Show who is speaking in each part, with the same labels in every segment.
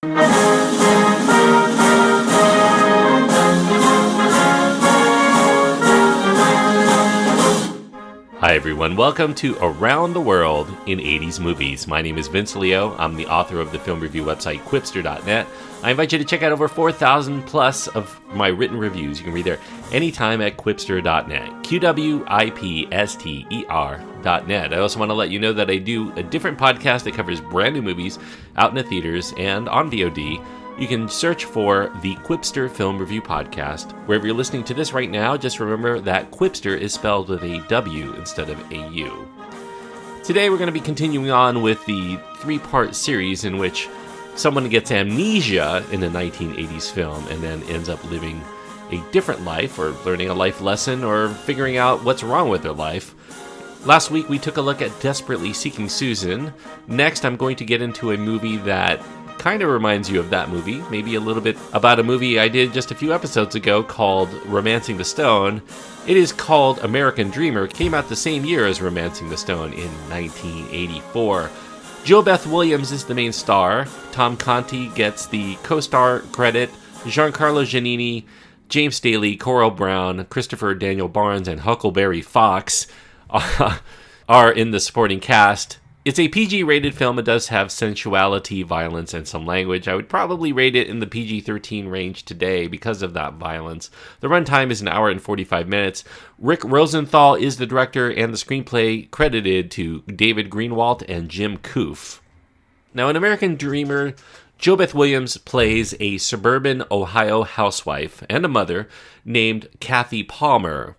Speaker 1: Hi everyone, welcome to Around the World in 80s Movies. My name is Vince Leo. I'm the author of the film review website Quipster.net. I invite you to check out over 4,000 plus of my written reviews. You can read there anytime at Quipster.net. QWIPSTER.net. I also want to let you know that I do a different podcast that covers brand new movies out in the theaters and on VOD. You can search for the Quipster Film Review Podcast. Wherever you're listening to this right now, just remember that Quipster is spelled with a W instead of a U. Today we're going to be continuing on with the three-part series in which someone gets amnesia in a 1980s film and then ends up living a different life or learning a life lesson or figuring out what's wrong with their life. Last week we took a look at Desperately Seeking Susan. Next I'm going to get into a movie that kind of reminds you of that movie, maybe a little bit about a movie I did just a few episodes ago called Romancing the Stone. It is called American Dreamer. It came out the same year as Romancing the Stone in 1984. JoBeth Williams is the main star. Tom Conti gets the co-star credit. Giancarlo Giannini, James Staley, Coral Brown, Christopher Daniel Barnes, and Huckleberry Fox are in the supporting cast. It's a PG-rated film. It does have sensuality, violence, and some language. I would probably rate it in the PG-13 range today because of that violence. The runtime is 1 hour and 45 minutes. Rick Rosenthal is the director, and the screenplay credited to David Greenwalt and Jim Koof. Now, in American Dreamer, JoBeth Williams plays a suburban Ohio housewife and a mother named Cathy Palmer.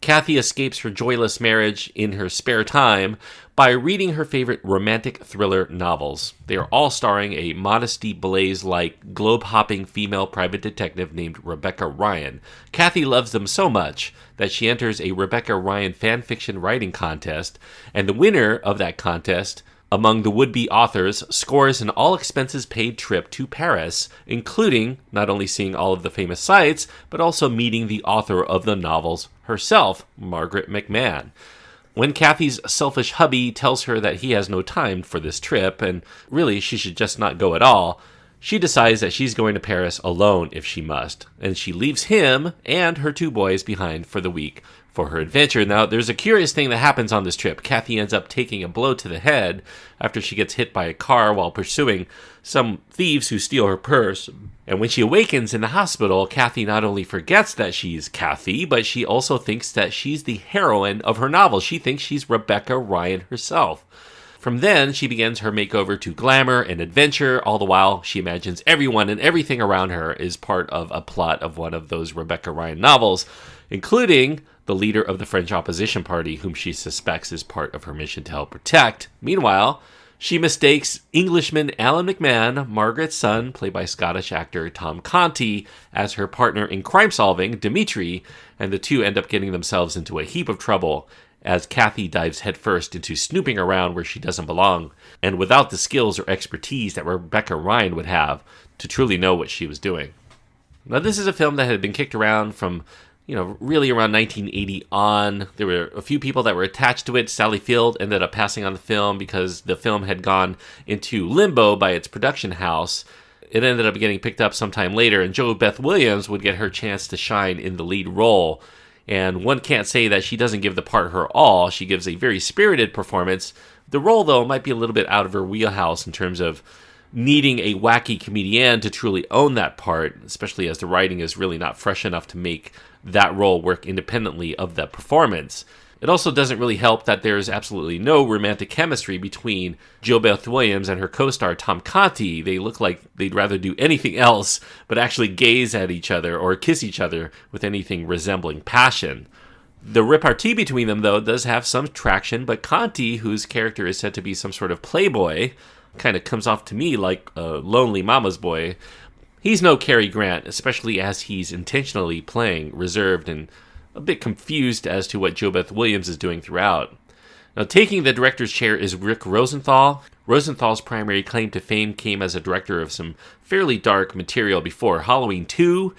Speaker 1: Cathy escapes her joyless marriage in her spare time by reading her favorite romantic thriller novels. They are all starring a Modesty Blaise-like, globe-hopping female private detective named Rebecca Ryan. Cathy loves them so much that she enters a Rebecca Ryan fanfiction writing contest, and the winner of that contest among the would-be authors scores an all-expenses-paid trip to Paris, including not only seeing all of the famous sights, but also meeting the author of the novels herself, Margaret McMann. When Cathy's selfish hubby tells her that he has no time for this trip, and really she should just not go at all, she decides that she's going to Paris alone if she must, and she leaves him and her 2 boys behind for the week for her adventure. Now, there's a curious thing that happens on this trip. Cathy ends up taking a blow to the head after she gets hit by a car while pursuing some thieves who steal her purse. And when she awakens in the hospital, Cathy not only forgets that she's Cathy, but she also thinks that she's the heroine of her novel. She thinks she's Rebecca Ryan herself. From then, she begins her makeover to glamour and adventure, all the while she imagines everyone and everything around her is part of a plot of one of those Rebecca Ryan novels, including the leader of the French opposition party, whom she suspects is part of her mission to help protect. Meanwhile, she mistakes Englishman Alan McMann, Margaret's son, played by Scottish actor Tom Conti, as her partner in crime-solving, Dmitri, and the two end up getting themselves into a heap of trouble as Cathy dives headfirst into snooping around where she doesn't belong, and without the skills or expertise that Rebecca Ryan would have to truly know what she was doing. Now, this is a film that had been kicked around from really around 1980 on. There were a few people that were attached to it. Sally Field ended up passing on the film because the film had gone into limbo by its production house. It ended up getting picked up sometime later, and JoBeth Williams would get her chance to shine in the lead role. And one can't say that she doesn't give the part her all. She gives a very spirited performance. The role, though, might be a little bit out of her wheelhouse in terms of needing a wacky comedian to truly own that part, especially as the writing is really not fresh enough to make that role work independently of the performance. It also doesn't really help that there's absolutely no romantic chemistry between JoBeth Williams and her co-star Tom Conti. They look like they'd rather do anything else but actually gaze at each other or kiss each other with anything resembling passion. The repartee between them, though, does have some traction, but Conti, whose character is said to be some sort of playboy, kind of comes off to me like a lonely mama's boy. He's no Cary Grant, especially as he's intentionally playing reserved and a bit confused as to what JoBeth Williams is doing throughout. Now, taking the director's chair is Rick Rosenthal. Rosenthal's primary claim to fame came as a director of some fairly dark material before Halloween 2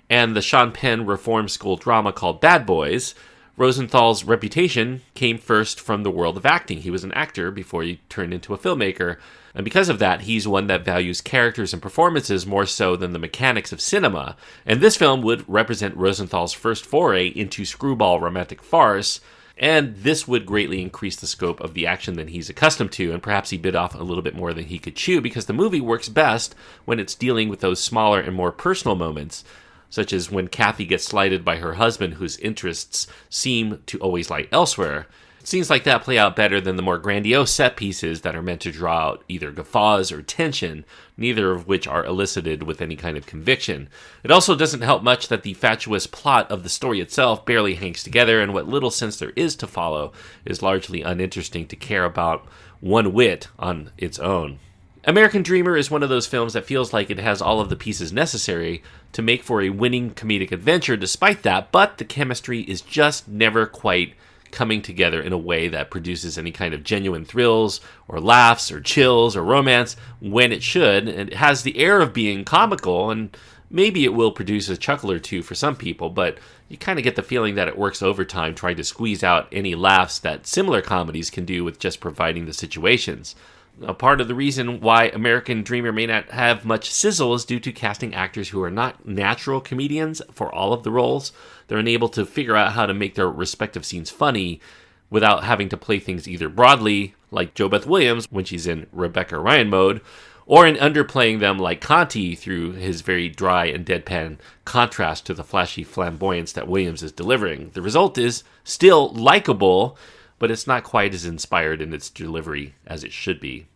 Speaker 1: and the Sean Penn Reform School drama called Bad Boys. Rosenthal's reputation came first from the world of acting. He was an actor before he turned into a filmmaker. And because of that, he's one that values characters and performances more so than the mechanics of cinema. And this film would represent Rosenthal's first foray into screwball romantic farce. And this would greatly increase the scope of the action than he's accustomed to, and perhaps he bit off a little bit more than he could chew, because the movie works best when it's dealing with those smaller and more personal moments, such as when Cathy gets slighted by her husband, whose interests seem to always lie elsewhere. Scenes like that play out better than the more grandiose set pieces that are meant to draw out either guffaws or tension, neither of which are elicited with any kind of conviction. It also doesn't help much that the fatuous plot of the story itself barely hangs together, and what little sense there is to follow is largely uninteresting to care about one whit on its own. American Dreamer is one of those films that feels like it has all of the pieces necessary to make for a winning comedic adventure despite that, but the chemistry is just never quite coming together in a way that produces any kind of genuine thrills or laughs or chills or romance when it should. And it has the air of being comical, and maybe it will produce a chuckle or two for some people, but you kind of get the feeling that it works overtime trying to squeeze out any laughs that similar comedies can do with just providing the situations. A part of the reason why American Dreamer may not have much sizzle is due to casting actors who are not natural comedians for all of the roles. They're unable to figure out how to make their respective scenes funny without having to play things either broadly, like JoBeth Williams when she's in Rebecca Ryan mode, or in underplaying them like Conti through his very dry and deadpan contrast to the flashy flamboyance that Williams is delivering. The result is still likable, but it's not quite as inspired in its delivery as it should be.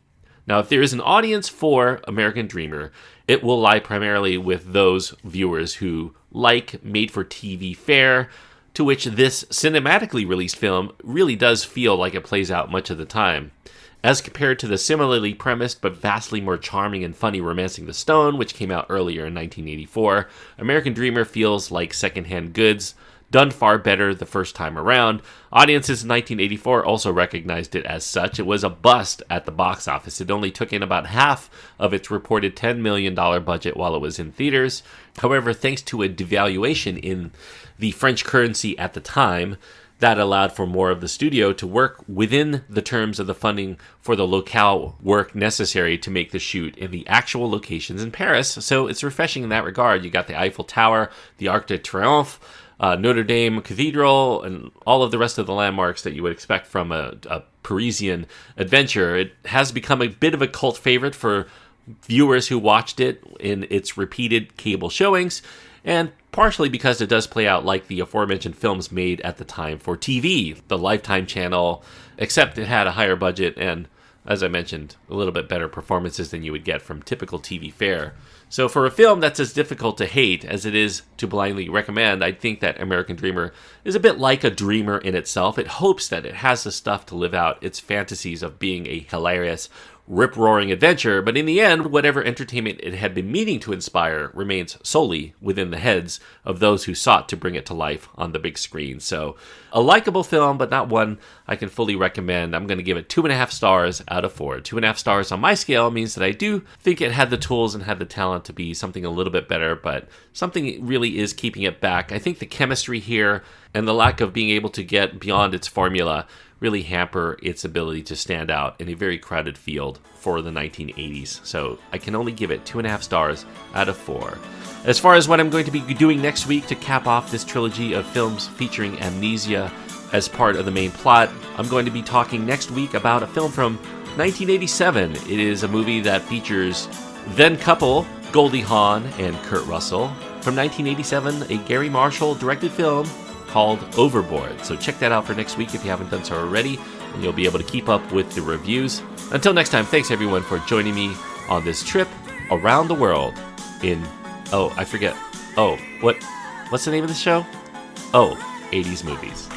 Speaker 1: Now, if there is an audience for American Dreamer, it will lie primarily with those viewers who like made-for-TV fare, to which this cinematically released film really does feel like it plays out much of the time. As compared to the similarly premised but vastly more charming and funny Romancing the Stone, which came out earlier in 1984, American Dreamer feels like secondhand goods, done far better the first time around. Audiences in 1984 also recognized it as such. It was a bust at the box office. It only took in about half of its reported $10 million budget while it was in theaters. However, thanks to a devaluation in the French currency at the time, that allowed for more of the studio to work within the terms of the funding for the locale work necessary to make the shoot in the actual locations in Paris. So it's refreshing in that regard. You got the Eiffel Tower, the Arc de Triomphe, Notre Dame Cathedral, and all of the rest of the landmarks that you would expect from a Parisian adventure. It has become a bit of a cult favorite for viewers who watched it in its repeated cable showings, and partially because it does play out like the aforementioned films made at the time for TV, the Lifetime channel, except it had a higher budget and, as I mentioned, a little bit better performances than you would get from typical TV fare. So for a film that's as difficult to hate as it is to blindly recommend, I think that American Dreamer is a bit like a dreamer in itself. It hopes that it has the stuff to live out its fantasies of being a hilarious, rip-roaring adventure, but in the end, whatever entertainment it had been meaning to inspire remains solely within the heads of those who sought to bring it to life on the big screen. So, a likable film, but not one I can fully recommend. I'm going to give it 2.5 stars out of 4. 2.5 stars on my scale means that I do think it had the tools and had the talent to be something a little bit better, but something really is keeping it back. I think the chemistry here and the lack of being able to get beyond its formula really hamper its ability to stand out in a very crowded field for the 1980s. So I can only give it 2.5 stars out of 4. As far as what I'm going to be doing next week to cap off this trilogy of films featuring amnesia as part of the main plot, I'm going to be talking next week about a film from 1987. It is a movie that features then couple Goldie Hawn and Kurt Russell. From 1987, a Gary Marshall directed film called Overboard. So check that out for next week if you haven't done so already, and you'll be able to keep up with the reviews. Until next time, thanks everyone for joining me on this trip around the world in, what's the name of the show? 80s movies.